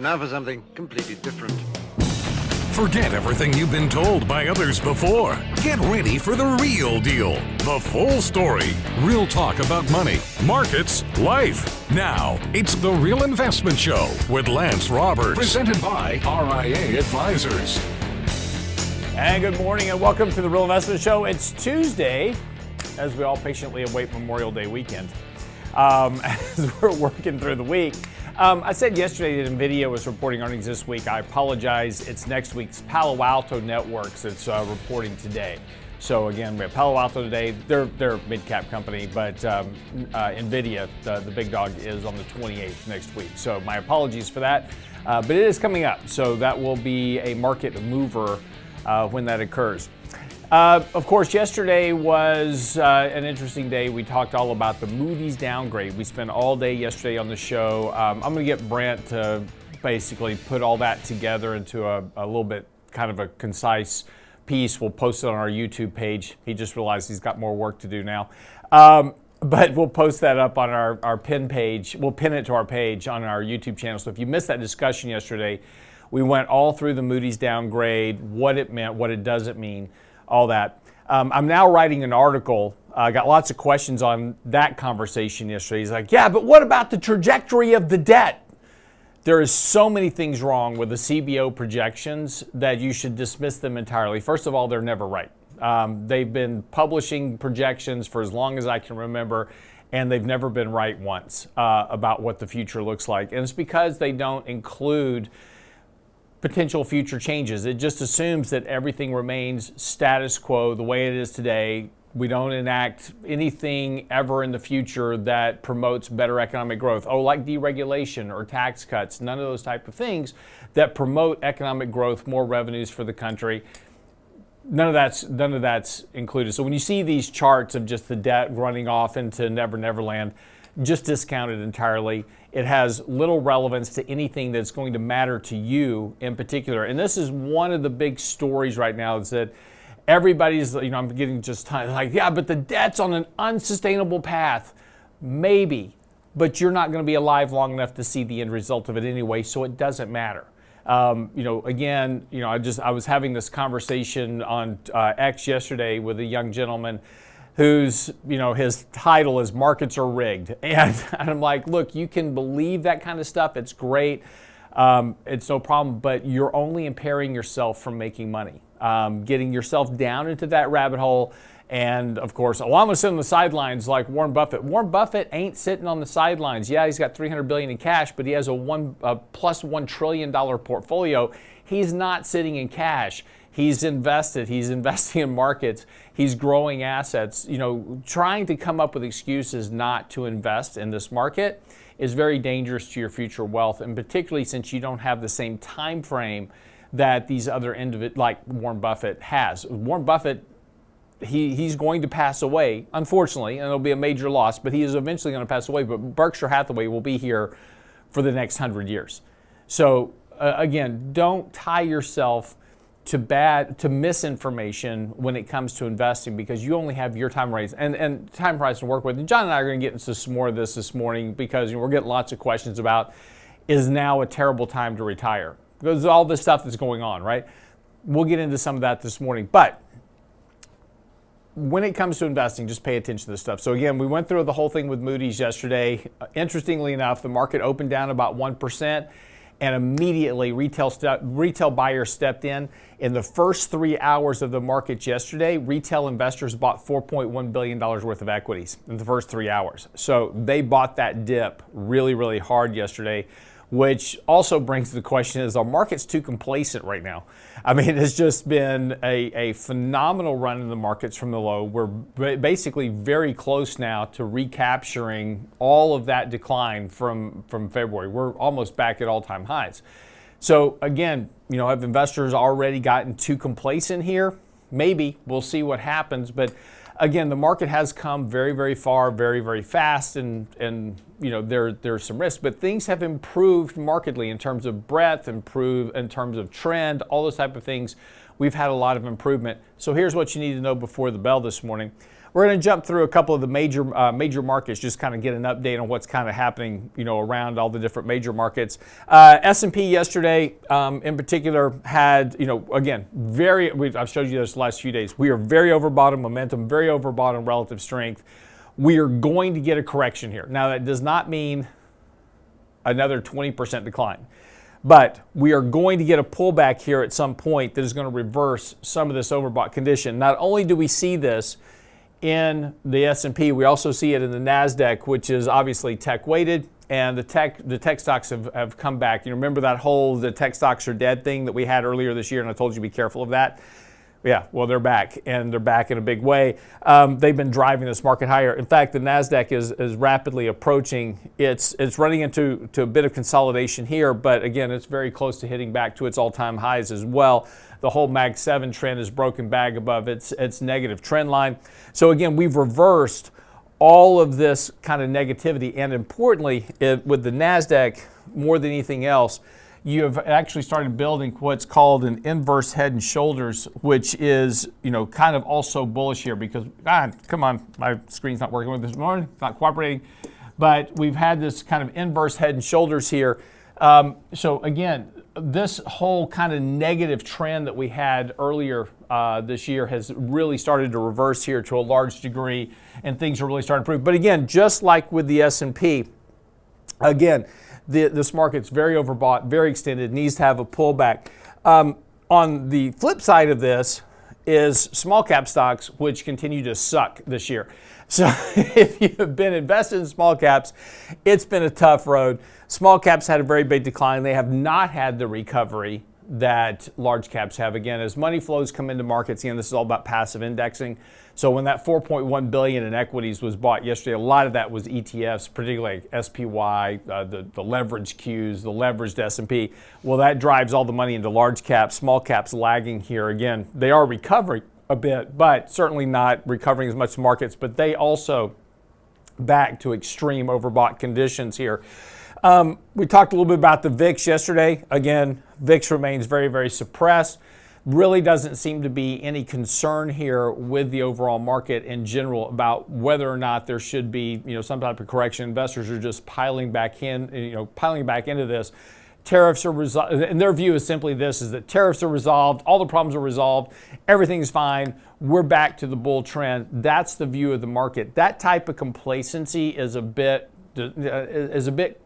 Now for something completely different. Forget everything you've been told by others before. Get ready for the real deal, the full story. Real talk about money, markets, life. Now, it's The Real Investment Show with Lance Roberts, presented by RIA Advisors. And good morning and welcome to The Real Investment Show. It's Tuesday, as we all patiently await Memorial Day weekend. As we're working through the week. I said yesterday that NVIDIA was reporting earnings this week. I apologize. It's next week's Palo Alto Networks that's reporting today. So again, we have Palo Alto today. They're a mid-cap company, but NVIDIA, the big dog, is on the 28th next week. So my apologies for that. But it is coming up. So that will be a market mover when that occurs. Of course, yesterday was an interesting day. We talked all about the Moody's downgrade. We spent all day yesterday on the show. I'm going to get Brent to basically put all that together into a little bit kind of a concise piece. We'll post it on our YouTube page. He just realized he's got more work to do now. But we'll post that up on our pin page. We'll pin it to our page on our YouTube channel. So if you missed that discussion yesterday, we went all through the Moody's downgrade, what it meant, what it doesn't mean. All that. I'm now writing an article. I got lots of questions on that conversation yesterday. He's like, yeah, but what about the trajectory of the debt? There is so many things wrong with the CBO projections that you should dismiss them entirely. First of all, they're never right. They've been publishing projections for as long as I can remember, and they've never been right once about what the future looks like. And it's because they don't include potential future changes. It just assumes that everything remains status quo the way it is today. We don't enact anything ever in the future that promotes better economic growth. Oh, like deregulation or tax cuts, none of those type of things that promote economic growth, more revenues for the country. None of that's included. So when you see these charts of just the debt running off into Never Never Land, just discount it entirely. It has little relevance to anything that's going to matter to you in particular. And this is one of the big stories right now is that everybody's, I'm getting just like, yeah, but the debt's on an unsustainable path. Maybe, but you're not going to be alive long enough to see the end result of it anyway, so it doesn't matter. I was having this conversation on X yesterday with a young gentleman whose, his title is Markets Are Rigged. And I'm like, look, you can believe that kind of stuff. It's great. It's no problem, but you're only impairing yourself from making money, getting yourself down into that rabbit hole. And of course, I'm going to sit on the sidelines like Warren Buffett. Warren Buffett ain't sitting on the sidelines. Yeah, he's got $300 billion in cash, but he has a plus $1 trillion portfolio. He's not sitting in cash. He's invested. He's investing in markets. He's growing assets. Trying to come up with excuses not to invest in this market is very dangerous to your future wealth, and particularly since you don't have the same time frame that these other individuals, like Warren Buffett, has. Warren Buffett, he's going to pass away, unfortunately, and it'll be a major loss, but he is eventually going to pass away. But Berkshire Hathaway will be here for the next 100 years. So again, don't tie yourself to misinformation when it comes to investing, because you only have your time horizon and time horizon to work with. And John and I are going to get into some more of this morning because we're getting lots of questions about, is now a terrible time to retire? Because all this stuff that's going on, right? We'll get into some of that this morning. But when it comes to investing, just pay attention to this stuff. So again, we went through the whole thing with Moody's yesterday. Interestingly enough, the market opened down about 1%. And immediately retail buyers stepped in. In the first 3 hours of the market yesterday, retail investors bought $4.1 billion worth of equities in the first 3 hours. So they bought that dip really, really hard yesterday, which also brings the question, is our markets too complacent right now? I mean, it's just been a phenomenal run in the markets from the low. We're basically very close now to recapturing all of that decline from February. We're almost back at all-time highs. So again, have investors already gotten too complacent here? Maybe. We'll see what happens. But again, the market has come very, very far, very, very fast, and there's some risk, but things have improved markedly in terms of breadth, improved in terms of trend, all those type of things. We've had a lot of improvement. So here's what you need to know before the bell this morning. We're going to jump through a couple of the major markets, just kind of get an update on what's kind of happening, around all the different major markets. S&P yesterday, in particular, had, again, I've showed you this the last few days. We are very overbought in momentum, very overbought in relative strength. We are going to get a correction here. Now, that does not mean another 20% decline. But we are going to get a pullback here at some point that is going to reverse some of this overbought condition. Not only do we see this in the S&P, we also see it in the NASDAQ, which is obviously tech weighted, and the tech stocks have come back. You remember that whole the tech stocks are dead thing that we had earlier this year, and I told you to be careful of that. Yeah, well, they're back, and they're back in a big way. They've been driving this market higher. In fact, the NASDAQ is rapidly approaching. It's running into a bit of consolidation here, but again, it's very close to hitting back to its all-time highs as well. The whole Mag 7 trend is broken back above its negative trend line. So again, we've reversed all of this kind of negativity, and importantly, with the NASDAQ, more than anything else, you have actually started building what's called an inverse head and shoulders, which is, kind of also bullish here because, come on, my screen's not working with this morning, it's not cooperating. But we've had this kind of inverse head and shoulders here. So again, this whole kind of negative trend that we had earlier this year has really started to reverse here to a large degree, and things are really starting to improve. But again, just like with the S&P, again, this market's very overbought, very extended, needs to have a pullback. On the flip side of this is small cap stocks, which continue to suck this year. So if you've been invested in small caps, it's been a tough road. Small caps had a very big decline. They have not had the recovery that large caps have. Again, as money flows come into markets, this is all about passive indexing. So when that $4.1 billion in equities was bought yesterday, a lot of that was ETFs, particularly like SPY, the leveraged Qs, the leveraged S&P. Well, that drives all the money into large caps. Small caps lagging here. Again, they are recovering a bit, but certainly not recovering as much as markets. But they also back to extreme overbought conditions here. We talked a little bit about the VIX yesterday. Again, VIX remains very, very suppressed. Really doesn't seem to be any concern here with the overall market in general about whether or not there should be, some type of correction. Investors are just piling back into this. Tariffs are resolved, and their view is simply this, is that tariffs are resolved, all the problems are resolved, everything's fine, we're back to the bull trend. That's the view of the market. That type of complacency is a bit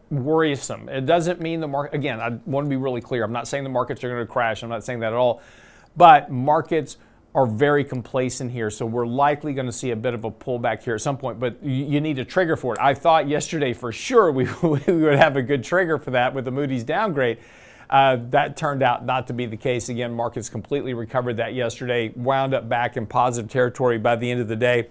worrisome. It doesn't mean the market, again, I want to be really clear, I'm not saying the markets are going to crash, I'm not saying that at all, but markets are very complacent here, so we're likely going to see a bit of a pullback here at some point, but you need a trigger for it. I thought yesterday for sure we would have a good trigger for that with the Moody's downgrade. That turned out not to be the case. Again, markets completely recovered that yesterday, wound up back in positive territory by the end of the day.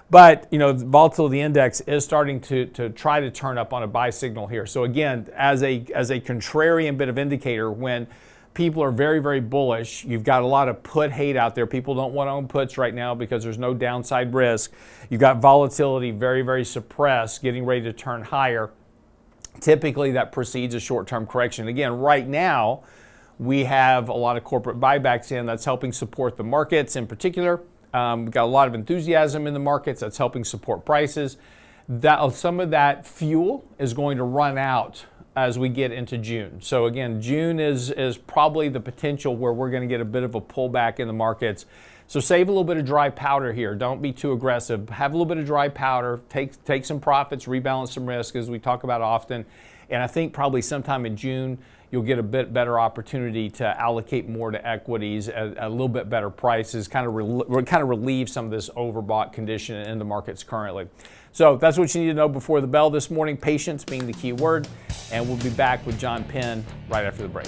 But, the volatility index is starting to try to turn up on a buy signal here. So again, as a contrarian bit of indicator, when people are very, very bullish, you've got a lot of put hate out there. People don't want to own puts right now because there's no downside risk. You've got volatility very, very suppressed, getting ready to turn higher. Typically, that precedes a short-term correction. Again, right now, we have a lot of corporate buybacks in. That's helping support the markets in particular. We've got a lot of enthusiasm in the markets. That's helping support prices. Some of that fuel is going to run out as we get into June. So again, June is probably the potential where we're going to get a bit of a pullback in the markets. So save a little bit of dry powder here. Don't be too aggressive. Have a little bit of dry powder. Take some profits, rebalance some risk, as we talk about often. And I think probably sometime in June, you'll get a bit better opportunity to allocate more to equities at a little bit better prices, kind of relieve some of this overbought condition in the markets currently. So that's what you need to know before the bell this morning, patience being the key word. And we'll be back with John Penn right after the break.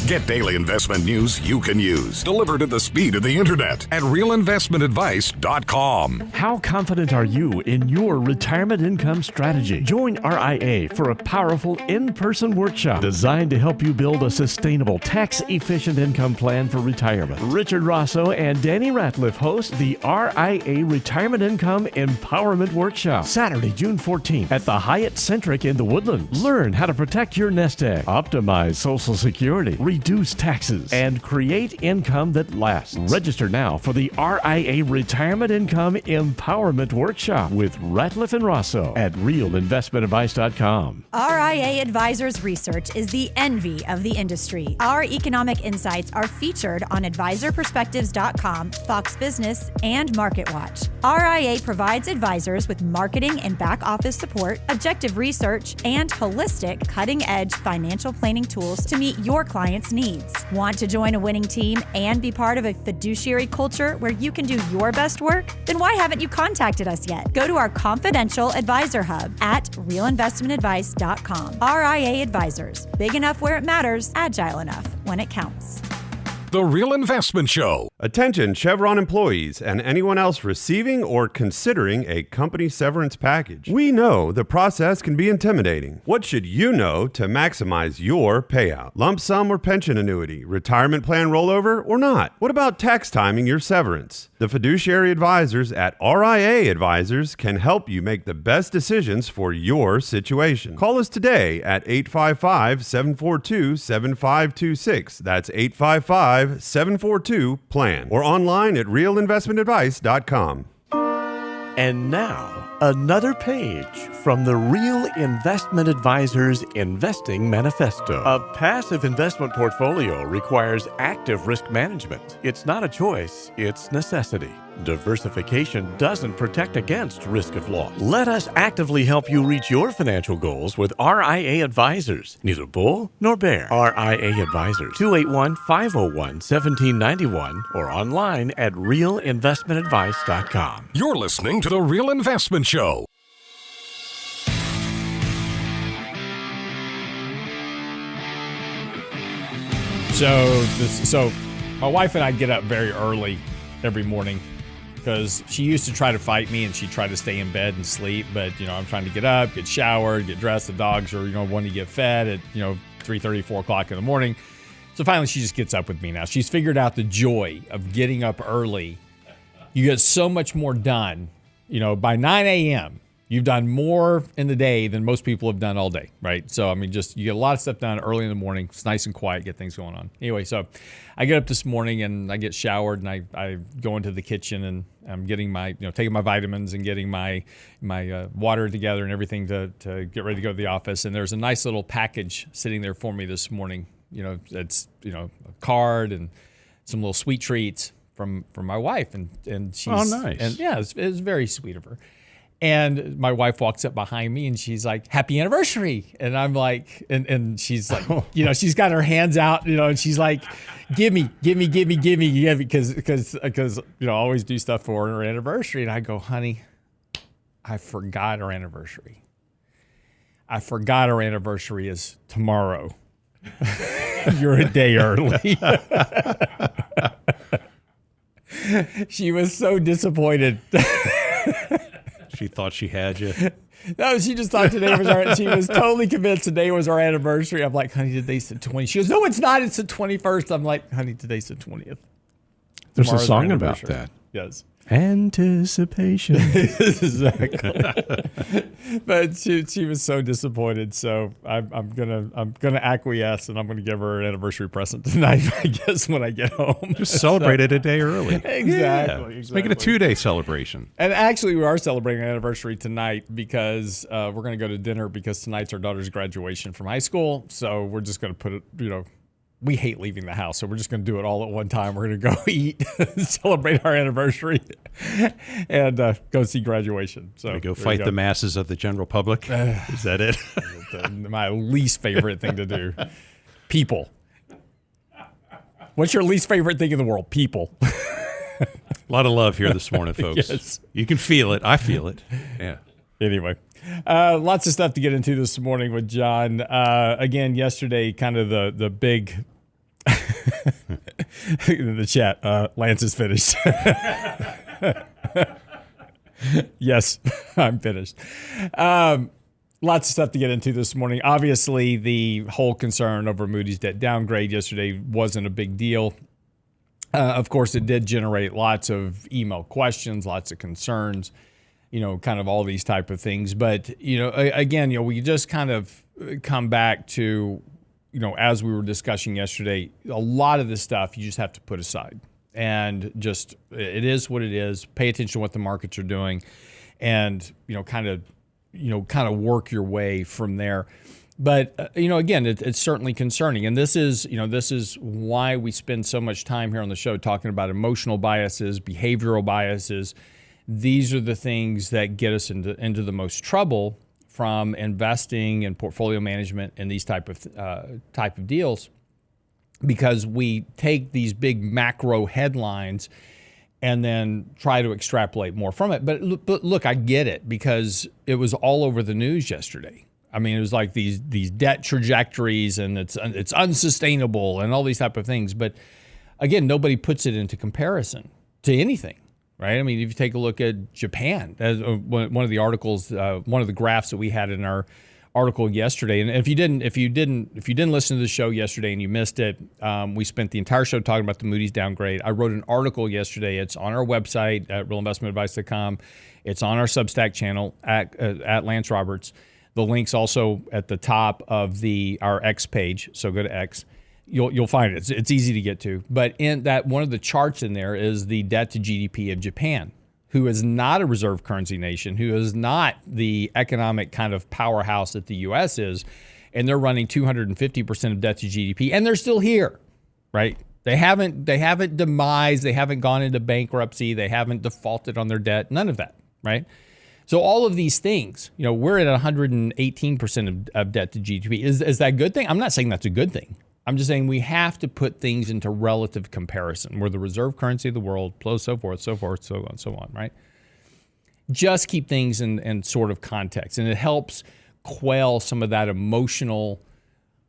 Get daily investment news you can use, delivered at the speed of the internet at realinvestmentadvice.com. How confident are you in your retirement income strategy? Join RIA for a powerful in-person workshop designed to help you build a sustainable, tax-efficient income plan for retirement. Richard Rosso and Danny Ratliff host the RIA Retirement Income Empowerment Workshop, Saturday, June 14th at the Hyatt Centric in the Woodlands. Learn how to protect your nest egg, optimize Social Security, reduce taxes, and create income that lasts. Register now for the RIA Retirement Income Empowerment Workshop with Ratliff and Rosso at realinvestmentadvice.com. RIA Advisors Research is the envy of the industry. Our economic insights are featured on advisorperspectives.com, Fox Business, and MarketWatch. RIA provides advisors with marketing and back office support, objective research, and holistic, cutting-edge financial planning tools to meet your clients' needs. Want to join a winning team and be part of a fiduciary culture where you can do your best work? Then why haven't you contacted us yet? Go to our confidential advisor hub at realinvestmentadvice.com. RIA Advisors. Big enough where it matters, agile enough when it counts. The Real Investment Show. Attention Chevron employees and anyone else receiving or considering a company severance package. We know the process can be intimidating. What should you know to maximize your payout? Lump sum or pension annuity, retirement plan rollover or not? What about tax timing your severance? The fiduciary advisors at RIA Advisors can help you make the best decisions for your situation. Call us today at 855-742-7526. That's 855-742-PLAN or online at realinvestmentadvice.com. And now, another page from the Real Investment Advisors Investing Manifesto. A passive investment portfolio requires active risk management. It's not a choice, it's necessity. Diversification doesn't protect against risk of loss. Let us actively help you reach your financial goals with RIA Advisors. Neither bull nor bear. RIA Advisors, 281-501-1791 or online at realinvestmentadvice.com. You're listening to The Real Investment Show. So my wife and I get up very early every morning because she used to try to fight me and she'd try to stay in bed and sleep. But, I'm trying to get up, get showered, get dressed. The dogs are, wanting to get fed at, 3:30, 4 o'clock in the morning. So finally she just gets up with me now. She's figured out the joy of getting up early. You get so much more done. By 9 a.m., you've done more in the day than most people have done all day, right? So, you get a lot of stuff done early in the morning. It's nice and quiet, get things going on. Anyway, so I get up this morning and I get showered and I go into the kitchen and I'm getting my, taking my vitamins and getting my water together and everything to get ready to go to the office. And there's a nice little package sitting there for me this morning. It's, a card and some little sweet treats from my wife. And she's, oh, nice. And yeah, it's very sweet of her. And my wife walks up behind me and she's like, "Happy anniversary." And I'm like, and she's like, she's got her hands out, and she's like, give me, because I always do stuff for her anniversary. And I go, "Honey, I forgot our anniversary. I forgot our anniversary is tomorrow. You're a day early." She was so disappointed. She thought she had you. No, she just thought today was she was totally convinced today was our anniversary. I'm like, "Honey, today's the 20th. She goes, "No, it's not. It's the 21st. I'm like, "Honey, today's the 20th. There's a song about that. Yes. Anticipation. Exactly. But she was so disappointed. So I'm gonna acquiesce and I'm gonna give her an anniversary present tonight, I guess, when I get home. Just celebrate it a day early. Exactly. Let's make it a 2-day celebration. And actually, we are celebrating an anniversary tonight because we're going to go to dinner because tonight's our daughter's graduation from high school. So we're just going to put it, we hate leaving the house. So we're just going to do it all at one time. We're going to go eat, celebrate our anniversary, and go see graduation. So go fight the masses of the general public. Is that it? My least favorite thing to do. People. What's your least favorite thing in the world? People. A lot of love here this morning, folks. Yes. You can feel it. I feel it. Yeah. Anyway, lots of stuff to get into this morning with John. Again, yesterday, kind of the big In the chat, Lance is finished. Yes, I'm finished. Lots of stuff to get into this morning. Obviously, the whole concern over Moody's debt downgrade yesterday wasn't a big deal. Of course, it did generate lots of email questions, lots of concerns, kind of all these type of things. But, again, we just kind of come back to, as we were discussing yesterday, a lot of this stuff you just have to put aside. And just, it is what it is. Pay attention to what the markets are doing and, kind of work your way from there. But, again, it's certainly concerning. And this is why we spend so much time here on the show talking about emotional biases, behavioral biases. These are the things that get us into the most trouble from investing and portfolio management and these type of deals, because we take these big macro headlines and then try to extrapolate more from it. But look, I get it, because it was all over the news yesterday. I mean, it was like these debt trajectories, and it's unsustainable and all these type of things. But again, nobody puts it into comparison to anything, right? I mean, if you take a look at Japan, as one of the articles, one of the graphs that we had in our article yesterday, and if you didn't listen to the show yesterday and you missed it, we spent the entire show talking about the Moody's downgrade. I wrote an article yesterday. It's on our website at realinvestmentadvice.com. It's on our Substack channel at Lance Roberts. The link's also at the top of our X page, so go to X. You'll find it. It's easy to get to. But in that, one of the charts in there is the debt to GDP of Japan, who is not a reserve currency nation, who is not the economic kind of powerhouse that the U.S. is, and they're running 250% of debt to GDP, and they're still here, right? They haven't demised, they haven't gone into bankruptcy, they haven't defaulted on their debt, none of that, right? So all of these things, we're at 118% of debt to GDP. Is that a good thing? I'm not saying that's a good thing. I'm just saying we have to put things into relative comparison. We're the reserve currency of the world, so forth, so on, right? Just keep things in sort of context, and it helps quell some of that emotional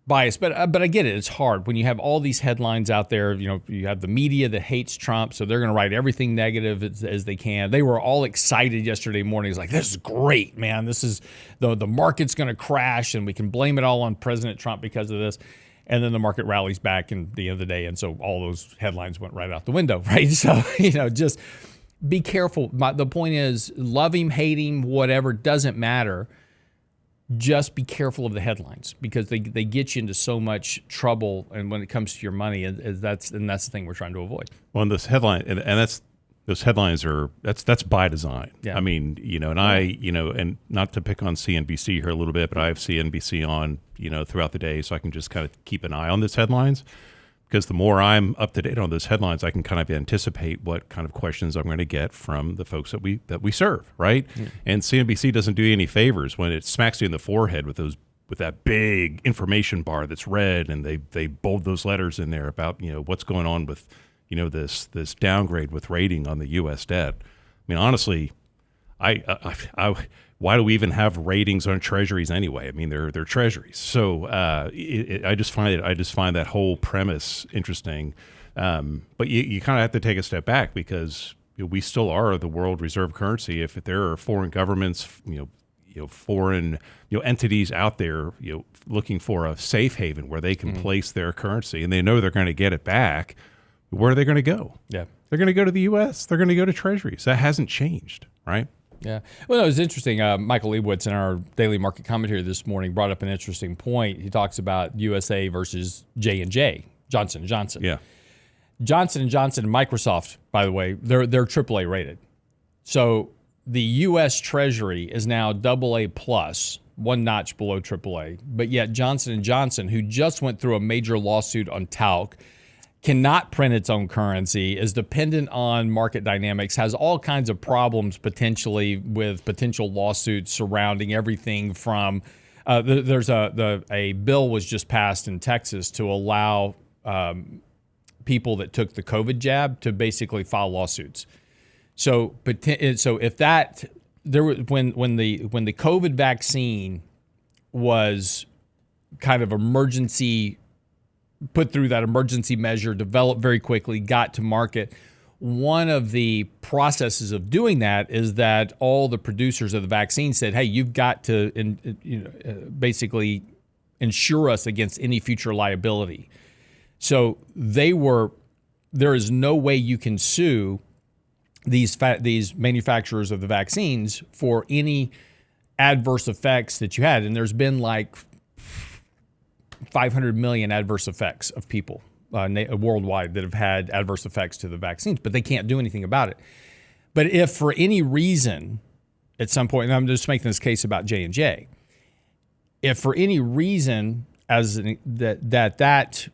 bias. But I get it. It's hard when you have all these headlines out there. You have the media that hates Trump, so they're going to write everything negative as they can. They were all excited yesterday morning. It's like, this is great, man. This is the market's going to crash, and we can blame it all on President Trump because of this. And then the market rallies back at the end of the day, and so all those headlines went right out the window, right? So just be careful. The point is, love him, hate him, whatever, doesn't matter. Just be careful of the headlines, because they get you into so much trouble, and when it comes to your money, that's the thing we're trying to avoid. Well, and this headline, and those headlines that's by design. Yeah. I mean, and not to pick on CNBC here a little bit, but I have CNBC on, throughout the day, so I can just kind of keep an eye on those headlines. Because the more I'm up to date on those headlines, I can kind of anticipate what kind of questions I'm going to get from the folks that we serve, right? Yeah. And CNBC doesn't do you any favors when it smacks you in the forehead with that big information bar that's red, and they bold those letters in there about what's going on with this downgrade with rating on the U.S. debt. I mean, honestly, why do we even have ratings on Treasuries anyway? I mean, they're Treasuries. So I just find that whole premise interesting. But you kind of have to take a step back, because we still are the world reserve currency. If there are foreign governments, foreign entities out there, looking for a safe haven where they can place their currency, and they know they're going to get it back, where are they going to go? Yeah, they're going to go to the U.S. They're going to go to Treasuries. That hasn't changed, right? Yeah. Well, it was interesting. Michael Leibowitz in our daily market commentary this morning brought up an interesting point. He talks about USA versus J&J, Johnson & Johnson. Yeah. Johnson & Johnson and Microsoft, by the way, they're AAA rated. So the U.S. Treasury is now AA+, one notch below AAA. But yet Johnson & Johnson, who just went through a major lawsuit on talc, cannot print its own currency, is dependent on market dynamics, has all kinds of problems potentially with potential lawsuits surrounding everything from there's a bill was just passed in Texas to allow people that took the COVID jab to basically file lawsuits. So if that there was when the COVID vaccine was kind of emergency put through that emergency measure, developed very quickly, got to market. One of the processes of doing that is that all the producers of the vaccine said, hey, you've got to basically insure us against any future liability. So there is no way you can sue these manufacturers of the vaccines for any adverse effects that you had. And there's been like 500 million adverse effects of people worldwide that have had adverse effects to the vaccines, but they can't do anything about it. But if for any reason at some point, and I'm just making this case about J&J, if for any reason that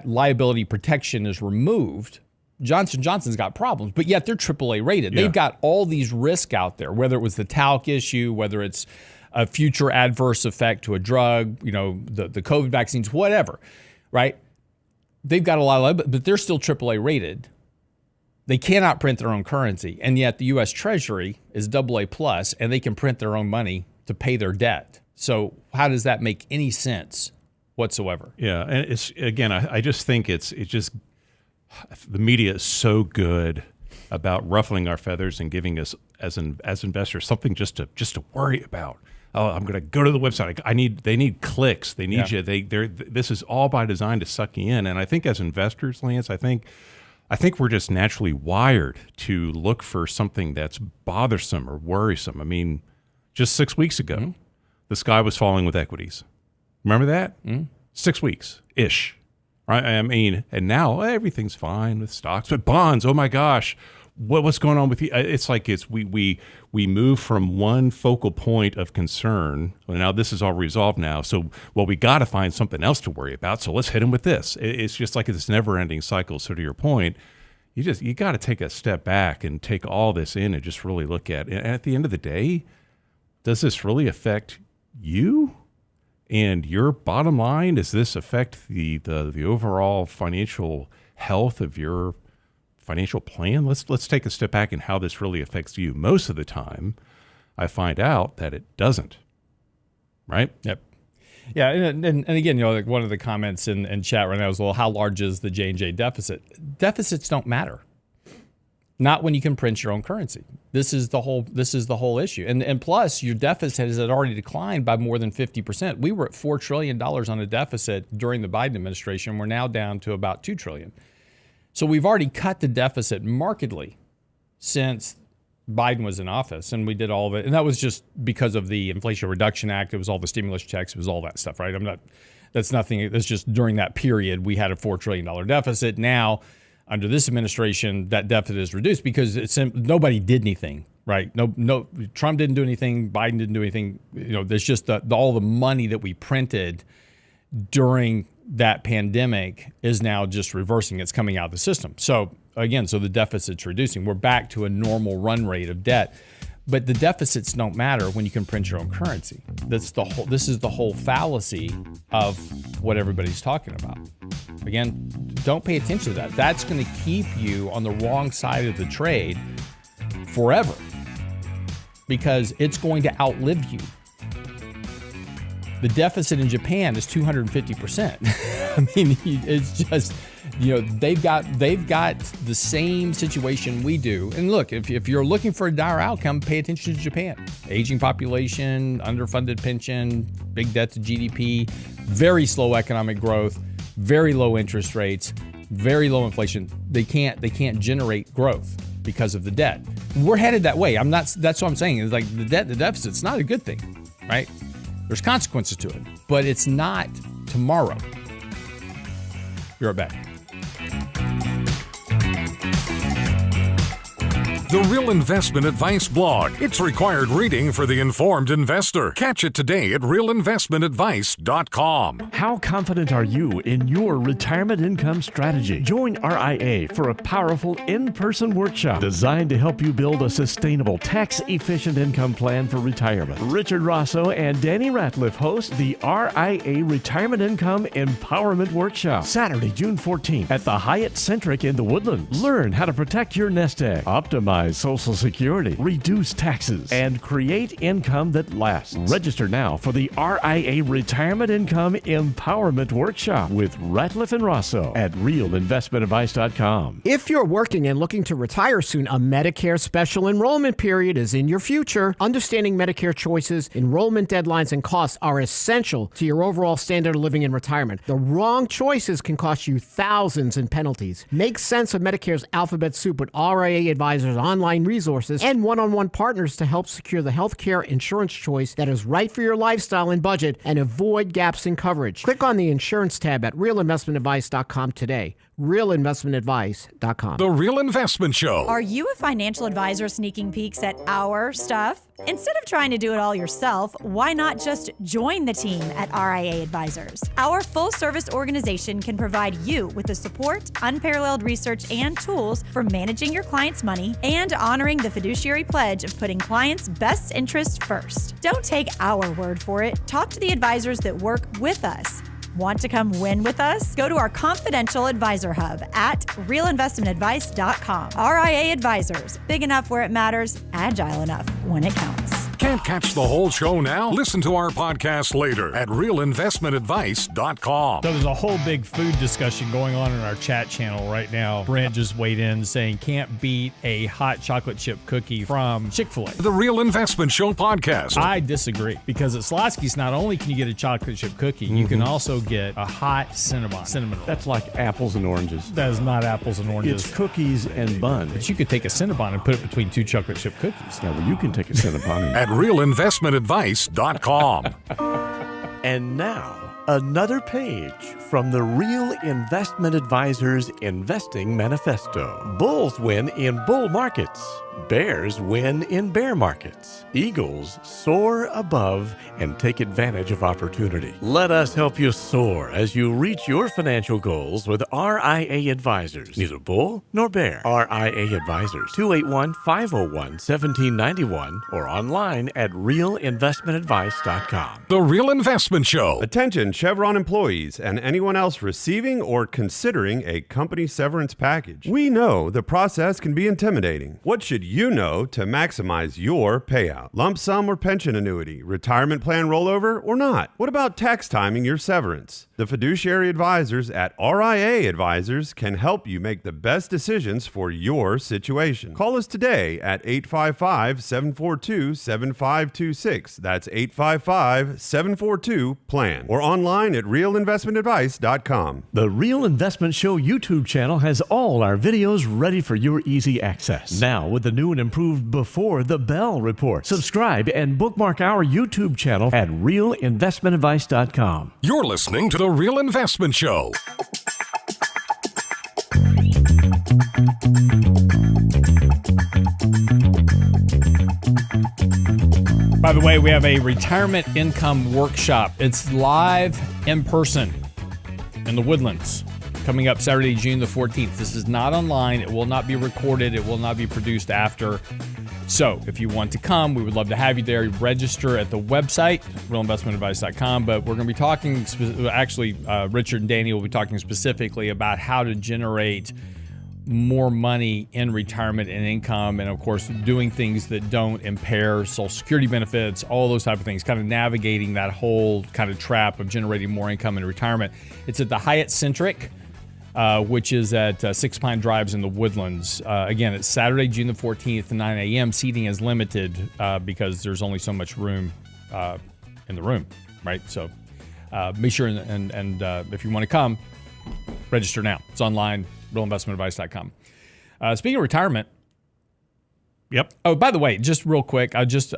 liability protection is removed, Johnson & Johnson's got problems, but yet they're AAA rated. Yeah. They've got all these risks out there, whether it was the talc issue, whether it's a future adverse effect to a drug, the COVID vaccines, whatever, right? They've got a lot of, but they're still AAA rated. They cannot print their own currency, and yet the U.S. Treasury is AA+, and they can print their own money to pay their debt. So how does that make any sense whatsoever? Yeah, and it's again, I just think it's just the media is so good about ruffling our feathers and giving us as investors something just to worry about. Oh, I'm going to go to the website. They need clicks. They need you. This is all by design to suck you in. And I think as investors, Lance, I think we're just naturally wired to look for something that's bothersome or worrisome. I mean, just 6 weeks ago, the sky was falling with equities. Remember that? 6 weeks-ish. Right? I mean, and now everything's fine with stocks, but bonds, oh my gosh, what's going on with you? It's like we move from one focal point of concern. Well, now this is all resolved now. So, we got to find something else to worry about. So let's hit them with this. It's just like this never-ending cycle. So to your point, you got to take a step back and take all this in and just really look at it. And at the end of the day, does this really affect you and your bottom line? Does this affect the overall financial health of your financial plan? Let's take a step back and how this really affects you. Most of the time, I find out that it doesn't. Right? Yep. Yeah, and again, like one of the comments in chat right now is, well, how large is the J&J deficit? Deficits don't matter. Not when you can print your own currency. This is the whole issue. And plus, your deficit has already declined by more than 50%. We were at $4 trillion on a deficit during the Biden administration. We're now down to about $2 trillion. So we've already cut the deficit markedly since Biden was in office, and we did all of it. And that was just because of the Inflation Reduction Act. It was all the stimulus checks. It was all that stuff, right? That's nothing. That's just during that period, we had a $4 trillion deficit. Now, under this administration, that deficit is reduced because nobody did anything, right? No, Trump didn't do anything. Biden didn't do anything. There's just all the money that we printed during that pandemic is now just reversing. It's coming out of the system. So again, the deficit's reducing. We're back to a normal run rate of debt. But the deficits don't matter when you can print your own currency. This is the whole fallacy of what everybody's talking about. Again, don't pay attention to that. That's going to keep you on the wrong side of the trade forever because it's going to outlive you. The deficit in Japan is 250%. I mean, it's just, they've got the same situation we do. And look, if you're looking for a dire outcome, pay attention to Japan. Aging population, underfunded pension, big debt to GDP, very slow economic growth, very low interest rates, very low inflation. They can't generate growth because of the debt. We're headed that way. That's what I'm saying. It's like the deficit's not a good thing, right? There's consequences to it, but it's not tomorrow. Be right back. The Real Investment Advice blog. It's required reading for the informed investor. Catch it today at realinvestmentadvice.com. How confident are you in your retirement income strategy? Join RIA for a powerful in-person workshop designed to help you build a sustainable, tax-efficient income plan for retirement. Richard Rosso and Danny Ratliff host the RIA Retirement Income Empowerment Workshop, Saturday, June 14th at the Hyatt Centric in the Woodlands. Learn how to protect your nest egg, optimize minimize Social Security, reduce taxes, and create income that lasts. Register now for the RIA Retirement Income Empowerment Workshop with Ratliff and Rosso at realinvestmentadvice.com. If you're working and looking to retire soon, a Medicare special enrollment period is in your future. Understanding Medicare choices, enrollment deadlines, and costs are essential to your overall standard of living in retirement. The wrong choices can cost you thousands in penalties. Make sense of Medicare's alphabet soup with RIA Advisors online resources and one-on-one partners to help secure the healthcare insurance choice that is right for your lifestyle and budget and avoid gaps in coverage. Click on the insurance tab at realinvestmentadvice.com today. realinvestmentadvice.com. The Real Investment Show. Are you a financial advisor sneaking peeks at our stuff? Instead of trying to do it all yourself, why not just join the team at RIA Advisors? Our full-service organization can provide you with the support, unparalleled research, and tools for managing your clients' money and honoring the fiduciary pledge of putting clients' best interest first. Don't take our word for it. Talk to the advisors that work with us. Want to come win with us? Go to our confidential advisor hub at realinvestmentadvice.com. RIA Advisors, big enough where it matters, agile enough when it counts. Can't catch the whole show now? Listen to our podcast later at realinvestmentadvice.com. So there's a whole big food discussion going on in our chat channel right now. Brent just weighed in saying can't beat a hot chocolate chip cookie from Chick-fil-A. The Real Investment Show podcast. I disagree, because at Slotsky's not only can you get a chocolate chip cookie, you can also get a hot cinnamon roll. That's like apples and oranges. That is not apples and oranges. It's cookies and bun. But you could take a Cinnabon and put it between two chocolate chip cookies. Yeah, well, you can take a Cinnabon. At realinvestmentadvice.com. And now, another page from the Real Investment Advisors Investing Manifesto. Bulls win in bull markets. Bears win in bear markets. Eagles soar above and take advantage of opportunity. Let us help you soar as you reach your financial goals with RIA Advisors. Neither bull nor bear. RIA Advisors, 281-501-1791 or online at realinvestmentadvice.com. The Real Investment Show. Attention Chevron employees and anyone else receiving or considering a company severance package. We know the process can be intimidating. What should you know to maximize your payout? Lump sum or pension annuity, retirement plan rollover or not? What about tax timing your severance? The fiduciary advisors at RIA Advisors can help you make the best decisions for your situation. Call us today at 855-742-7526. That's 855-742-PLAN. Or online at realinvestmentadvice.com. The Real Investment Show YouTube channel has all our videos ready for your easy access. Now with the new and improved Before the Bell report. Subscribe and bookmark our YouTube channel at realinvestmentadvice.com. You're listening to The Real Investment Show. By the way, we have a retirement income workshop. It's live in person in the Woodlands, coming up Saturday, June the 14th. This is not online. It will not be recorded. It will not be produced after. So if you want to come, we would love to have you there. Register at the website, realinvestmentadvice.com. But we're going to be talking, Richard and Danny will be talking specifically about how to generate more money in retirement and income, and of course doing things that don't impair Social Security benefits, all those type of things, kind of navigating that whole kind of trap of generating more income in retirement. It's at the Hyatt Centric, which is at Six Pine Drives in the Woodlands. Again, it's Saturday, June the 14th at 9 a.m. Seating is limited because there's only so much room in the room, right? So be sure and if you want to come, register now. It's online, realinvestmentadvice.com. Speaking of retirement. Yep. Oh, by the way, just real quick, I just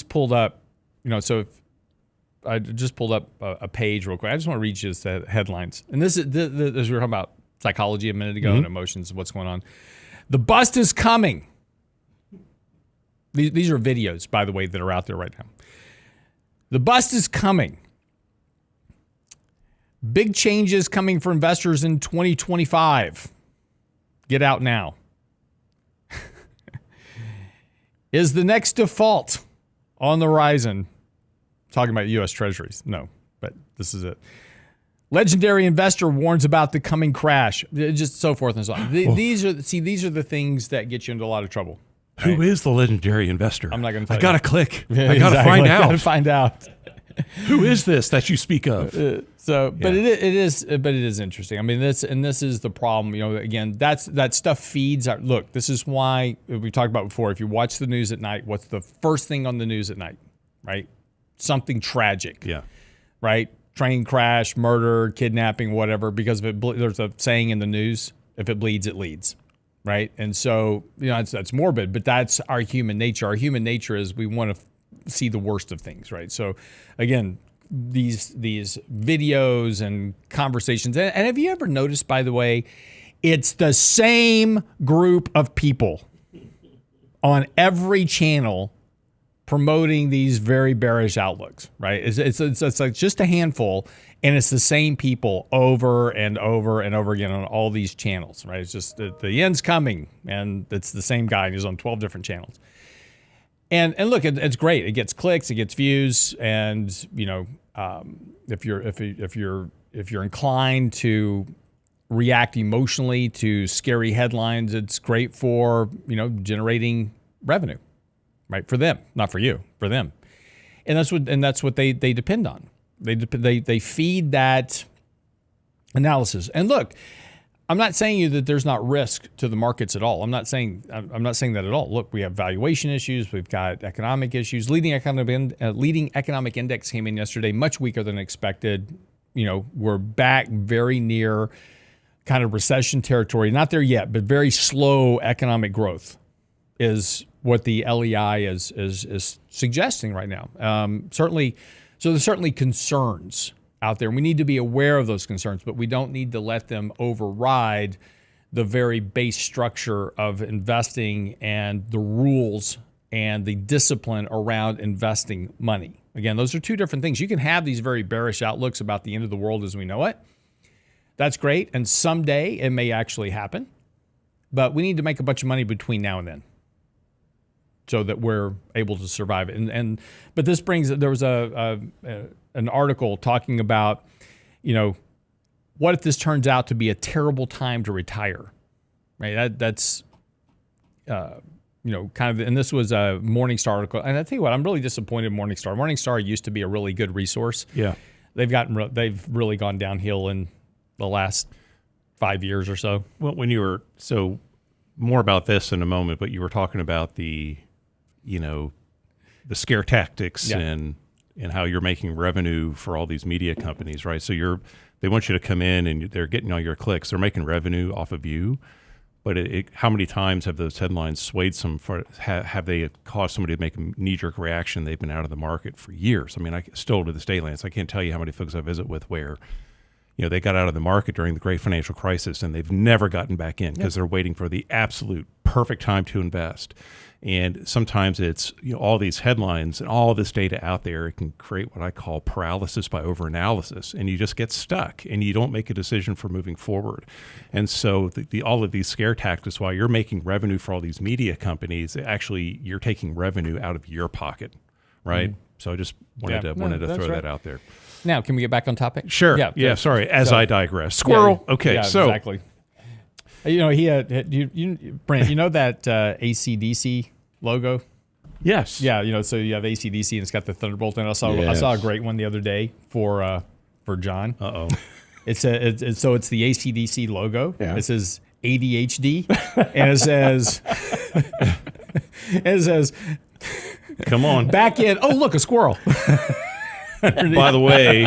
pulled up, I just pulled up a page real quick. I just want to read you the headlines. And this is, as we were talking about psychology a minute ago and emotions, what's going on. The bust is coming. These are videos, by the way, that are out there right now. The bust is coming. Big changes coming for investors in 2025. Get out now. Is the next default on the horizon? Talking about U.S. Treasuries. No, but this is it. Legendary investor warns about the coming crash. Just so forth and so on. These are the things that get you into a lot of trouble. Who is the legendary investor? I'm not going to tell I got to click. I got to find out. I got to find out. Who is this that you speak of? But it is interesting. I mean, this is the problem. Again, that stuff feeds our look. This is why we talked about before. If you watch the news at night, what's the first thing on the news at night? Right, something tragic. Yeah, right. Train crash, murder, kidnapping, whatever. Because there's a saying in the news: if it bleeds, it leads. Right, and so that's morbid, but that's our human nature. Our human nature is we want to see the worst of things. Right, so again. These videos and conversations. And have you ever noticed, by the way, it's the same group of people on every channel promoting these very bearish outlooks, right? It's like just a handful, and it's the same people over and over and over again on all these channels, right? It's just the end's coming, and it's the same guy, and he's on 12 different channels. And look, it's great. It gets clicks, it gets views, and if you're inclined to react emotionally to scary headlines, it's great for generating revenue, right? For them, not for you, for them, and that's what they depend on. They feed that analysis. And look, I'm not saying that there's not risk to the markets at all. I'm not saying that at all. Look, we have valuation issues. We've got economic issues. Leading economic index came in yesterday, much weaker than expected. We're back very near kind of recession territory. Not there yet, but very slow economic growth is what the LEI is suggesting right now. Certainly, so there's certainly concerns out there. We need to be aware of those concerns, but we don't need to let them override the very base structure of investing and the rules and the discipline around investing money. Again, those are two different things. You can have these very bearish outlooks about the end of the world as we know it. That's great, and someday it may actually happen, but we need to make a bunch of money between now and then so that we're able to survive it. But this brings, there was an article talking about, what if this turns out to be a terrible time to retire, right? That's kind of, and this was a Morningstar article. And I tell you what, I'm really disappointed in Morningstar. Morningstar used to be a really good resource. Yeah. They've really gone downhill in the last 5 years or so. Well, so more about this in a moment, but you were talking about the scare tactics and how you're making revenue for all these media companies, right? So they want you to come in and they're getting all your clicks. They're making revenue off of you. But how many times have those headlines swayed have they caused somebody to make a knee-jerk reaction? They've been out of the market for years. I mean, I still to this day, Lance, I can't tell you how many folks I visit with where, they got out of the market during the great financial crisis and they've never gotten back in because they're waiting for the absolute perfect time to invest. And sometimes it's all these headlines and all this data out there. It can create what I call paralysis by overanalysis, and you just get stuck and you don't make a decision for moving forward. And so all of these scare tactics, while you're making revenue for all these media companies, actually you're taking revenue out of your pocket, right? Mm-hmm. So I just wanted to throw that out there. Now, can we get back on topic? Sure. Yeah. Sorry. I digress. Squirrel. Yeah, okay. Yeah, so exactly. Brent, that AC/DC logo? Yes. Yeah, so you have AC/DC and it's got the Thunderbolt, and I saw a great one the other day for John. Uh-oh. It's the AC/DC logo. Yeah. It says ADHD, and it says come on. Back in. Oh, look, a squirrel. By the way,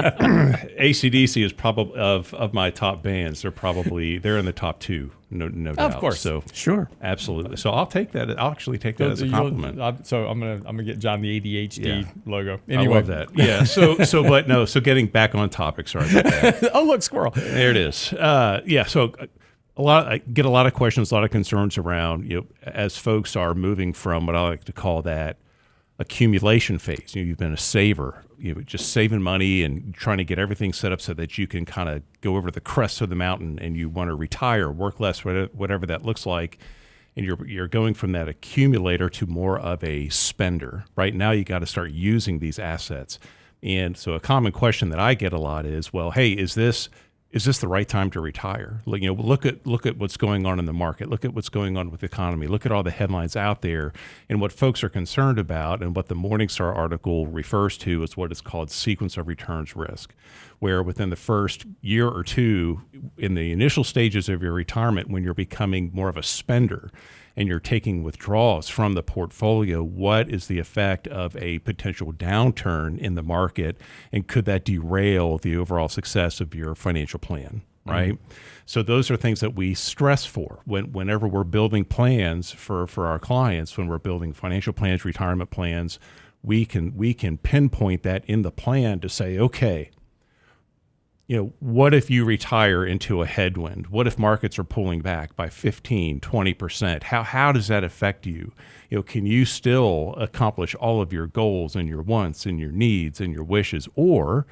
AC/DC is probably of my top bands. They're in the top two, no doubt. Of course. So sure, absolutely. So I'll take that. I'll actually take that as a compliment. So I'm gonna get John the ADHD logo. Anyway. I love that. Yeah. So getting back on topic. Sorry about that. Oh, look, squirrel. There it is. So I get a lot of questions, a lot of concerns around as folks are moving from what I like to call that accumulation phase. You've been a saver, just saving money and trying to get everything set up so that you can kind of go over the crest of the mountain and you want to retire, work less, whatever that looks like. And you're going from that accumulator to more of a spender. Right now, you got to start using these assets. And so a common question that I get a lot is, well, hey, is this the right time to retire? Look at what's going on in the market. Look at what's going on with the economy. Look at all the headlines out there. And what folks are concerned about, and what the Morningstar article refers to, is what is called sequence of returns risk, where within the first year or two, in the initial stages of your retirement, when you're becoming more of a spender and you're taking withdrawals from the portfolio, what is the effect of a potential downturn in the market, and could that derail the overall success of your financial plan, right? Mm-hmm. So those are things that we stress for whenever we're building plans for our clients. When we're building financial plans, retirement plans, we can pinpoint that in the plan to say, okay, what if you retire into a headwind? What if markets are pulling back by 15, 20%? How does that affect you? Can you still accomplish all of your goals and your wants and your needs and your wishes? Or,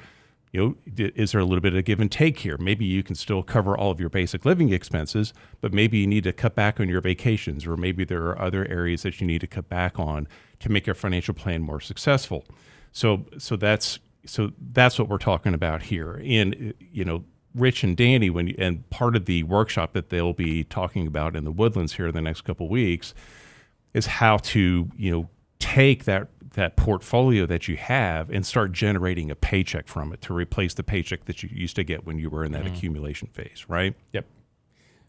is there a little bit of give and take here? Maybe you can still cover all of your basic living expenses, but maybe you need to cut back on your vacations, or maybe there are other areas that you need to cut back on to make your financial plan more successful. So that's what we're talking about here. And, Rich and Danny, and part of the workshop that they'll be talking about in the Woodlands here in the next couple of weeks is how to, take that portfolio that you have and start generating a paycheck from it to replace the paycheck that you used to get when you were in that accumulation phase, right? Yep.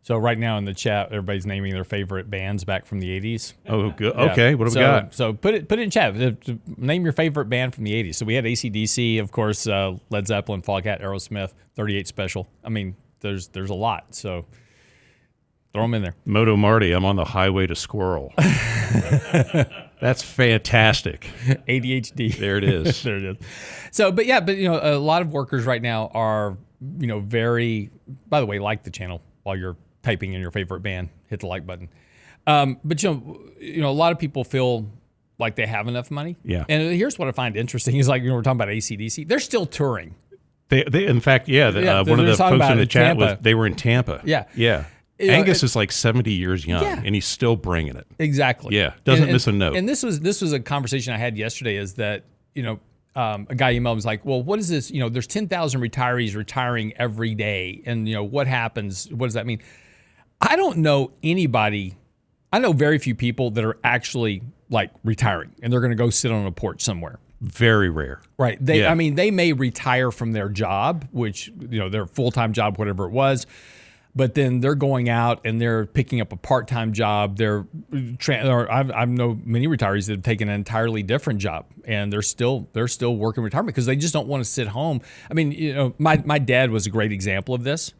So right now in the chat, everybody's naming their favorite bands back from the 80s. Oh, good. Yeah. Okay, what do we got? So put it in chat. Name your favorite band from the 80s. So we had AC/DC, of course, Led Zeppelin, Foghat, Aerosmith, 38 Special. I mean, there's a lot. So throw them in there. Moto Marty, I'm on the highway to Squirrel. That's fantastic. ADHD. There it is. There it is. So, but a lot of workers right now are, very, by the way, like the channel while you're typing in your favorite band, hit the like button. But a lot of people feel like they have enough money. Yeah. And here's what I find interesting is we're talking about AC/DC. They're still touring. They in fact, one of the folks in the chat they were in Tampa. Yeah. Yeah. Angus is like 70 years young, and he's still bringing it. Exactly. Yeah. Doesn't miss a note. And this was a conversation I had yesterday, is that, a guy emailed me, was like, well, what is this? There's 10,000 retirees retiring every day. And, what happens? What does that mean? I don't know anybody. I know very few people that are actually retiring and they're going to go sit on a porch somewhere. Very rare. Right. I mean, they may retire from their job, which, their full-time job, whatever it was. But then they're going out and they're picking up a part-time job. I know many retirees that have taken an entirely different job, and they're still working retirement because they just don't want to sit home. I mean, my dad was a great example of this.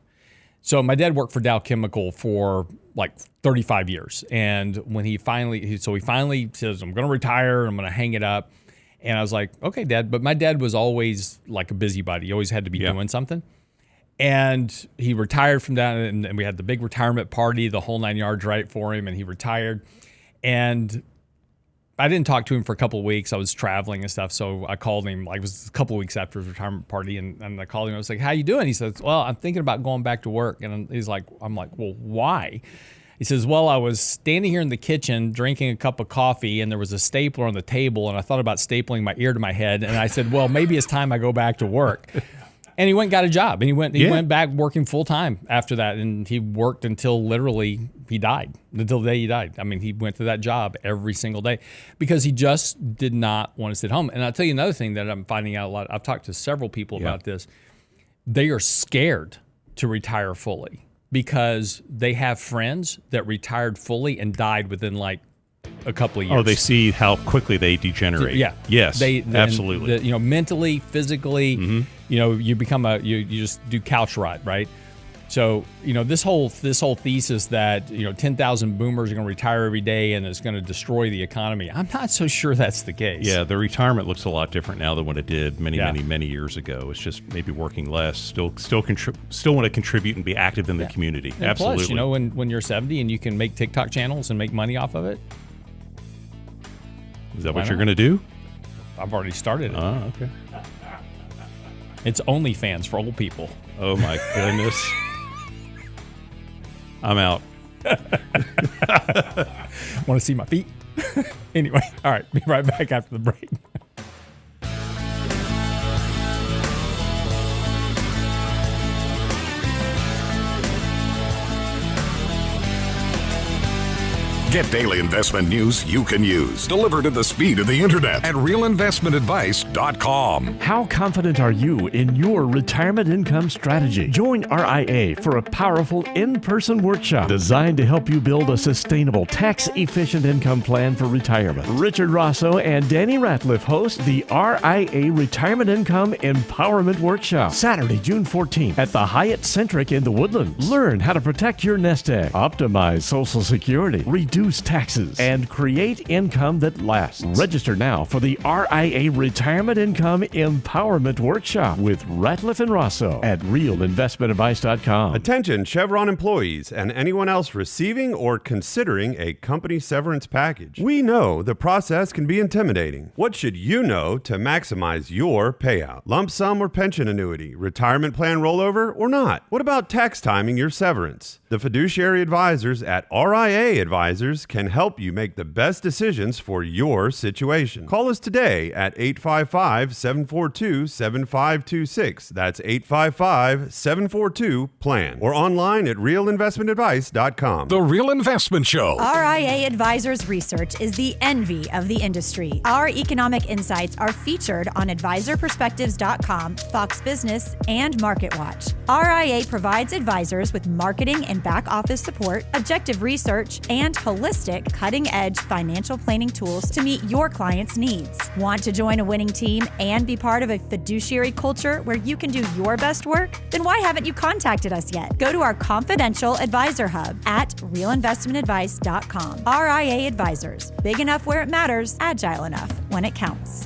So my dad worked for Dow Chemical for 35 years, and when he finally says, "I'm going to retire. I'm going to hang it up," and I was like, "Okay, Dad." But my dad was always like a busybody. He always had to be doing something. And he retired from that, and we had the big retirement party, the whole 9 yards, right, for him, and he retired. And I didn't talk to him for a couple of weeks. I was traveling and stuff, so I called him. It was a couple of weeks after his retirement party, and I called him. I was like, "How you doing?" He says, "Well, I'm thinking about going back to work." And I'm like, "Well, why?" He says, "Well, I was standing here in the kitchen drinking a cup of coffee, and there was a stapler on the table, and I thought about stapling my ear to my head, and I said, well, maybe it's time I go back to work." And he went and got a job, and he went back working full time after that, and he worked until literally he died, until the day he died. I mean, he went to that job every single day because he just did not want to sit home. And I'll tell you another thing that I'm finding out a lot. I've talked to several people about this. They are scared to retire fully because they have friends that retired fully and died within a couple of years. Oh, they see how quickly they degenerate. Yeah. Yes. Absolutely. Mentally, physically, you become you just do couch rot, right? So, this whole thesis that, 10,000 boomers are going to retire every day and it's going to destroy the economy. I'm not so sure that's the case. Yeah, the retirement looks a lot different now than what it did many years ago. It's just maybe working less, still want to contribute and be active in the community. And absolutely. Plus, when you're 70 and you can make TikTok channels and make money off of it. Is that what you're going to do? I've already started it. Oh, okay. It's OnlyFans for old people. Oh, my goodness. I'm out. Want to see my feet? Anyway, all right. Be right back after the break. Get daily investment news you can use, delivered at the speed of the internet at realinvestmentadvice.com. How confident are you in your retirement income strategy? Join RIA for a powerful in-person workshop designed to help you build a sustainable, tax-efficient income plan for retirement. Richard Rosso and Danny Ratliff host the RIA Retirement Income Empowerment Workshop, Saturday, June 14th at the Hyatt Centric in the Woodlands. Learn how to protect your nest egg, optimize Social Security, reduce taxes, and create income that lasts. Register now for the RIA Retirement Income Empowerment Workshop with Ratliff and Rosso at realinvestmentadvice.com. Attention Chevron employees and anyone else receiving or considering a company severance package. We know the process can be intimidating. What should you know to maximize your payout? Lump sum or pension annuity, retirement plan rollover or not? What about tax timing your severance? The fiduciary advisors at RIA Advisors can help you make the best decisions for your situation. Call us today at 855-742-7526. That's 855-742-PLAN. Or online at realinvestmentadvice.com. The Real Investment Show. RIA Advisors Research is the envy of the industry. Our economic insights are featured on advisorperspectives.com, Fox Business, and MarketWatch. RIA provides advisors with marketing and back office support, objective research, and holistic, cutting-edge financial planning tools to meet your clients' needs. Want to join a winning team and be part of a fiduciary culture where you can do your best work? Then why haven't you contacted us yet? Go to our confidential advisor hub at realinvestmentadvice.com. RIA Advisors. Big enough where it matters, agile enough when it counts.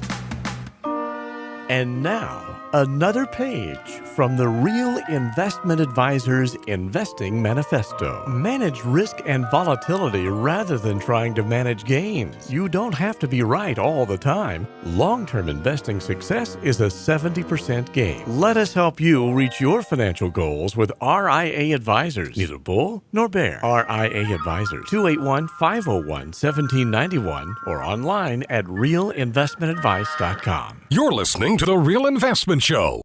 And now, another page from the Real Investment Advisors Investing Manifesto. Manage risk and volatility rather than trying to manage gains. You don't have to be right all the time. Long-term investing success is a 70% gain. Let us help you reach your financial goals with RIA Advisors. Neither bull nor bear. RIA Advisors, 281-501-1791 or online at realinvestmentadvice.com. You're listening to The Real Investment Show.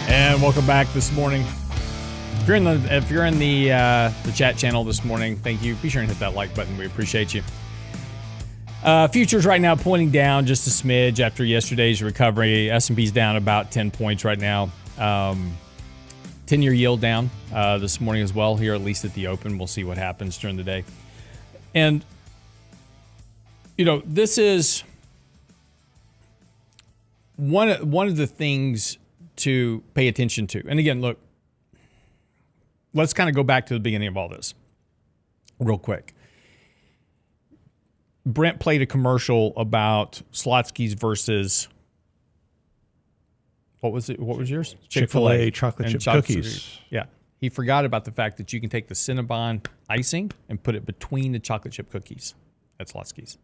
And welcome back this morning. If you're in the chat channel this morning, thank you. Be sure and hit that like button. We appreciate you. Futures right now pointing down just a smidge after yesterday's recovery. S&P's down about 10 points right now. 10-year yield down this morning as well here, at least at the open. We'll see what happens during the day. And, this is one of the things to pay attention to. And again, look, let's kind of go back to the beginning of all this real quick. Brent played a commercial about Slotsky's versus, what was it? What was yours? Chick-fil-A chocolate chip cookies. Yeah. He forgot about the fact that you can take the Cinnabon icing and put it between the chocolate chip cookies at Slotsky's.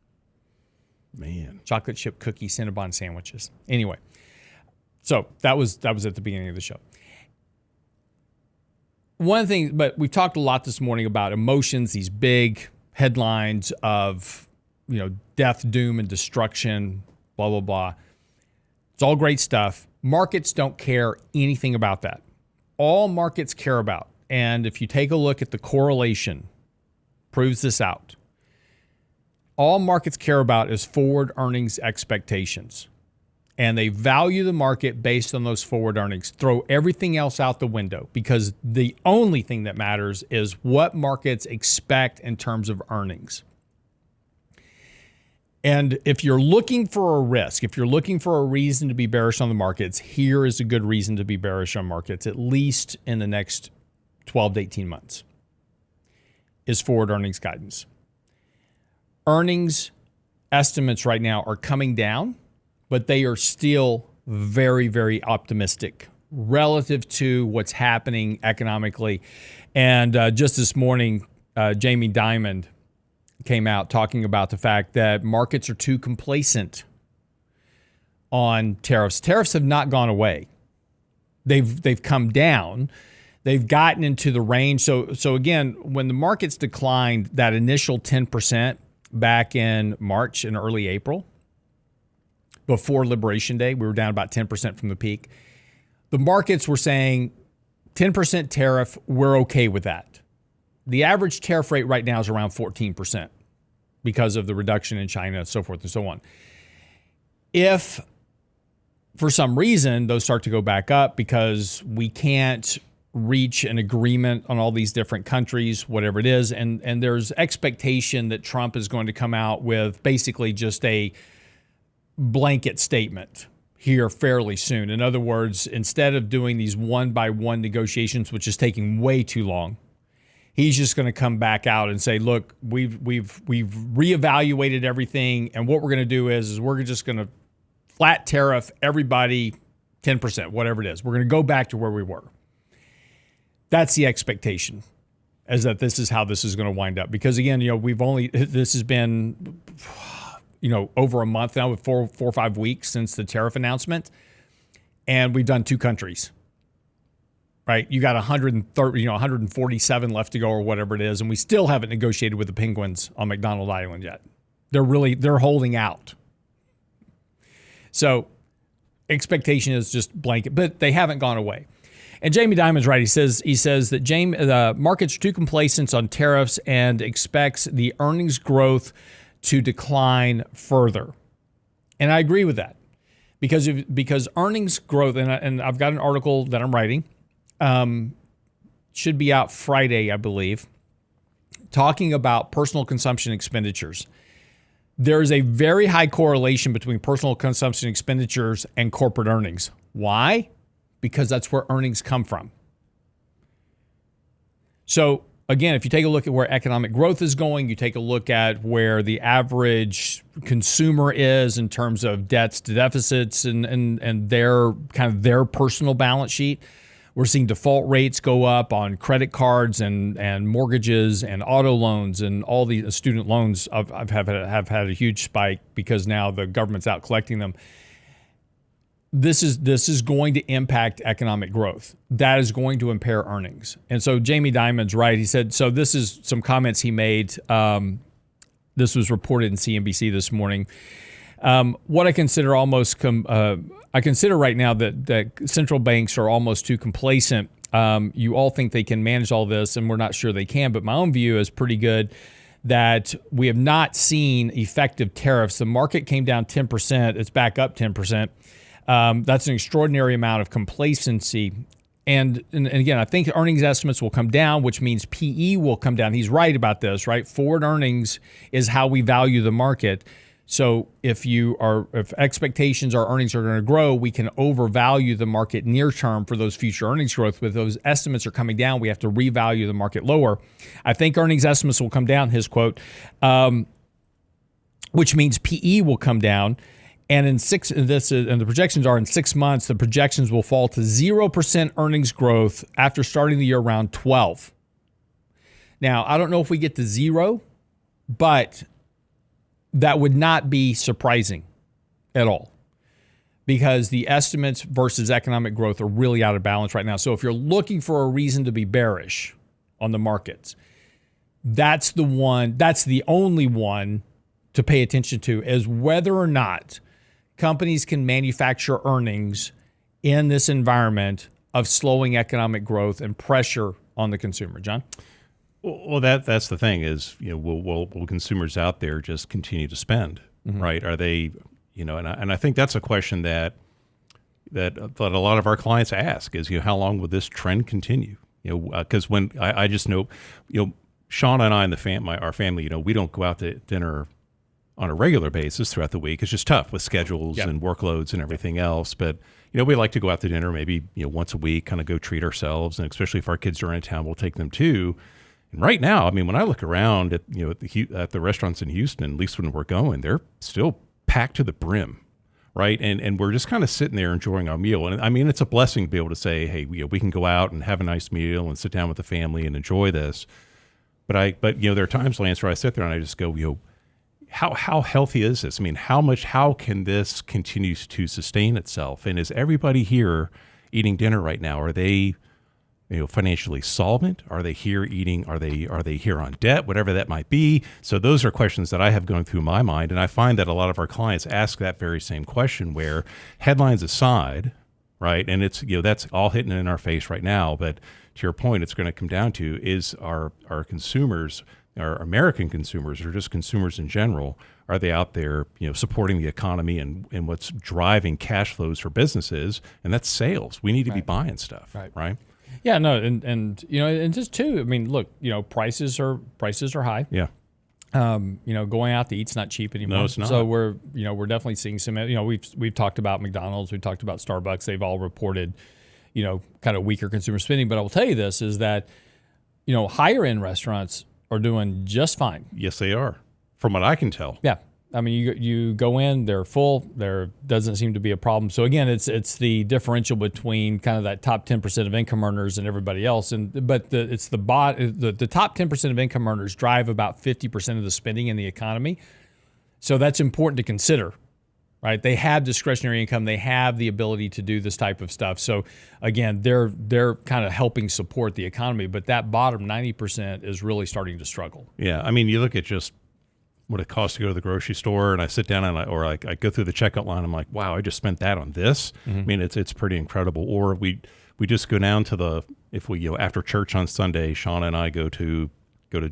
Man. Chocolate chip cookie Cinnabon sandwiches. Anyway. So that was at the beginning of the show. One thing, but we've talked a lot this morning about emotions, these big headlines of, death, doom, and destruction, blah, blah, blah. It's all great stuff. Markets don't care anything about that. All markets care about, and if you take a look at the correlation, proves this out. All markets care about is forward earnings expectations. And they value the market based on those forward earnings. Throw everything else out the window because the only thing that matters is what markets expect in terms of earnings. And if you're looking for a risk, if you're looking for a reason to be bearish on the markets, here is a good reason to be bearish on markets, at least in the next 12 to 18 months, is forward earnings guidance. Earnings estimates right now are coming down, but they are still very, very optimistic relative to what's happening economically. And just this morning, Jamie Dimon came out talking about the fact that markets are too complacent on tariffs. Tariffs have not gone away. They've come down. They've gotten into the range. So again, when the markets declined that initial 10% back in March and early April, before Liberation Day. We were down about 10% from the peak. The markets were saying 10% tariff, we're okay with that. The average tariff rate right now is around 14% because of the reduction in China and so forth and so on. If for some reason those start to go back up because we can't reach an agreement on all these different countries, whatever it is, and there's expectation that Trump is going to come out with basically just a blanket statement here fairly soon. In other words, instead of doing these one-by-one negotiations, which is taking way too long, he's just going to come back out and say, look, we've reevaluated everything, and what we're going to do is we're just going to flat tariff everybody 10%, whatever it is. We're going to go back to where we were. That's the expectation, is that this is how this is going to wind up. Because again, this has been, over a month now, with four or 5 weeks since the tariff announcement, and we've done 2 countries. Right, you got 147 left to go, or whatever it is, and we still haven't negotiated with the Penguins on McDonald Island yet. They're holding out. So, expectation is just blanket, but they haven't gone away. And Jamie Dimon's right. He says that the markets are too complacent on tariffs and expects the earnings growth to decline further. And I agree with that because earnings growth, and I've got an article that I'm writing. Should be out Friday, I believe, talking about personal consumption expenditures. There is a very high correlation between personal consumption expenditures and corporate earnings. Why? Because that's where earnings come from. So again, if you take a look at where economic growth is going, you take a look at where the average consumer is in terms of debts to deficits and their kind of their personal balance sheet. We're seeing default rates go up on credit cards and mortgages and auto loans, and all the student loans have had a huge spike because now the government's out collecting them. This is going to impact economic growth. That is going to impair earnings. And so Jamie Dimon's right. He said, so this is some comments he made. This was reported in CNBC this morning. What I consider I consider right now that central banks are almost too complacent. You all think they can manage all this, and we're not sure they can. But my own view is pretty good that we have not seen effective tariffs. The market came down 10%. It's back up 10%. That's an extraordinary amount of complacency. And again, I think earnings estimates will come down, which means PE will come down. He's right about this, right? Forward earnings is how we value the market. So if expectations are earnings are going to grow, we can overvalue the market near term for those future earnings growth. But those estimates are coming down, we have to revalue the market lower. I think earnings estimates will come down, his quote, which means PE will come down. And and the projections are in 6 months, the projections will fall to 0% earnings growth after starting the year around 12. Now, I don't know if we get to 0, but that would not be surprising at all because the estimates versus economic growth are really out of balance right now. So if you're looking for a reason to be bearish on the markets, that's the only one to pay attention to, is whether or not companies can manufacture earnings in this environment of slowing economic growth and pressure on the consumer. John? Well, that's the thing is, will consumers out there just continue to spend, right? Are they, and I think that's a question that a lot of our clients ask is, how long will this trend continue? Because when I just know, Sean and I and our family, we don't go out to dinner on a regular basis throughout the week. It's just tough with schedules and workloads and everything else. But, we like to go out to dinner maybe, once a week, kind of go treat ourselves. And especially if our kids are in town, we'll take them too. And right now, I mean, when I look around at, at the restaurants in Houston, at least when we're going, they're still packed to the brim, right? And we're just kind of sitting there enjoying our meal. And I mean, it's a blessing to be able to say, hey, we can go out and have a nice meal and sit down with the family and enjoy this. But there are times, Lance, where I sit there and I just go, how healthy is this? I mean, how can this continue to sustain itself? And is everybody here eating dinner right now? Are they financially solvent? Are they here eating? Are they here on debt? Whatever that might be. So those are questions that I have going through my mind, and I find that a lot of our clients ask that very same question. Where headlines aside, right, and it's that's all hitting in our face right now. But to your point, it's going to come down to is our consumers, our American consumers, or just consumers in general, are they out there, supporting the economy and what's driving cash flows for businesses, and that's sales. We need to be buying stuff, right? Yeah, no, and just too. I mean, look, prices are high. Yeah. Going out to eat's not cheap anymore. No, it's not. So we're definitely seeing some. We've talked about McDonald's, we've talked about Starbucks. They've all reported, kind of weaker consumer spending. But I will tell you this is that, higher end restaurants are doing just fine. Yes, they are, from what I can tell. Yeah. I mean, you go in, they're full. There doesn't seem to be a problem. So again, it's the differential between kind of that top 10% of income earners and everybody else. But the top 10% of income earners drive about 50% of the spending in the economy. So that's important to consider, right? They have discretionary income. They have the ability to do this type of stuff. So again, they're kind of helping support the economy. But that bottom 90% is really starting to struggle. Yeah, I mean, you look at just what it costs to go to the grocery store, and I sit down and I go through the checkout line. I'm like, wow, I just spent that on this. Mm-hmm. I mean, it's pretty incredible. Or we just go down to after church on Sunday, Shauna and I go to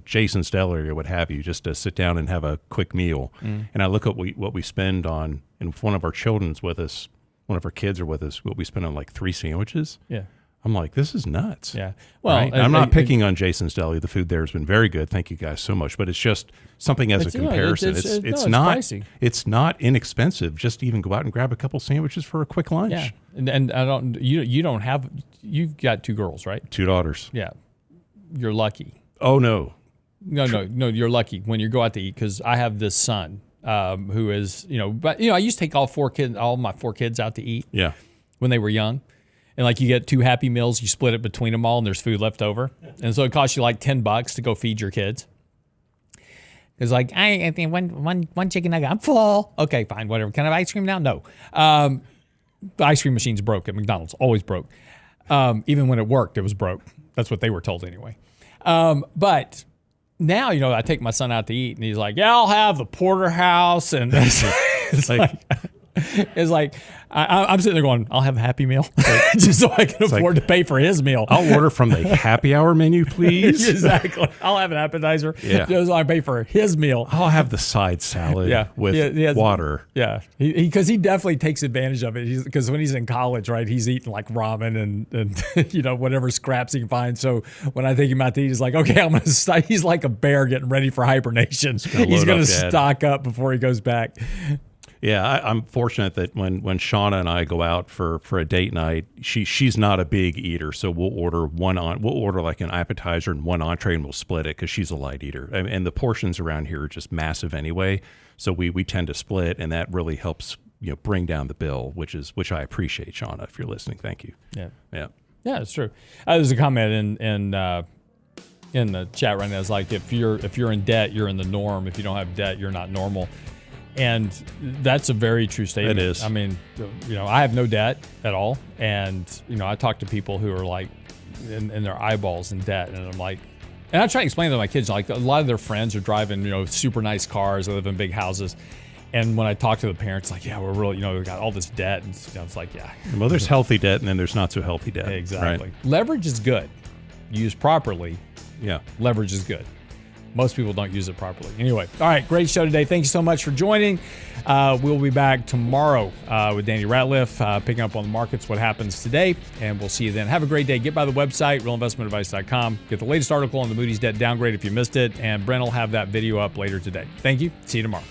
Jason's Deli or what have you, just to sit down and have a quick meal. Mm-hmm. And I look at what we spend on, and if one of our children's with us, one of our kids are with us, what we spend on like 3 sandwiches. Yeah. I'm like, this is nuts. Yeah. Well, right? I'm not picking on Jason's Deli. The food there has been very good. Thank you guys so much. But it's just something as a comparison. It's not pricey. It's not inexpensive. Just to even go out and grab a couple sandwiches for a quick lunch. Yeah. And you've got 2 girls, right? 2 daughters. Yeah. You're lucky. Oh no. No, you're lucky when you go out to eat, because I have this son who is, I used to take all my 4 kids out to eat. Yeah. When they were young. And like you get 2 Happy Meals, you split it between them all, and there's food left over. And so it costs you like $10 to go feed your kids. It's like, I think one chicken nugget. I'm full. Okay, fine, whatever. Can I have ice cream now? No. The ice cream machine's broke at McDonald's. Always broke. Even when it worked, it was broke. That's what they were told anyway. But now, I take my son out to eat, and he's like, yeah, I'll have the porterhouse. And it's like I'm sitting there going, I'll have a Happy Meal just so I can afford to pay for his meal. I'll order from the happy hour menu, please. Exactly. I'll have an appetizer just so I pay for his meal. I'll have the side salad with water. Yeah, because he definitely takes advantage of it. Because when he's in college, right, he's eating like ramen and whatever scraps he can find. So when I take him out to eat, he's like, okay, he's like a bear getting ready for hibernation. He's going to stock up before he goes back. Yeah, I'm fortunate that when Shauna and I go out for a date night, she's not a big eater, so we'll order like an appetizer and 1 entree, and we'll split it because she's a light eater, and the portions around here are just massive anyway. So we tend to split, and that really helps bring down the bill, which I appreciate, Shauna. If you're listening, thank you. Yeah, it's true. There's a comment in the chat right now. It's like if you're in debt, you're in the norm. If you don't have debt, you're not normal. And that's a very true statement. It is. I mean, I have no debt at all. And, I talk to people who are like in their eyeballs in debt. And I'm like, and I try to explain to my kids, like a lot of their friends are driving, super nice cars. They live in big houses. And when I talk to the parents, like, yeah, we're really, we've got all this debt. And it's like, yeah. Well, there's healthy debt and then there's not so healthy debt. Exactly. Right? Leverage is good. Used properly. Yeah. Leverage is good. Most people don't use it properly. Anyway, all right, great show today. Thank you so much for joining. We'll be back tomorrow with Danny Ratliff, picking up on the markets, what happens today, and we'll see you then. Have a great day. Get by the website, realinvestmentadvice.com. Get the latest article on the Moody's debt downgrade if you missed it, and Brent will have that video up later today. Thank you. See you tomorrow.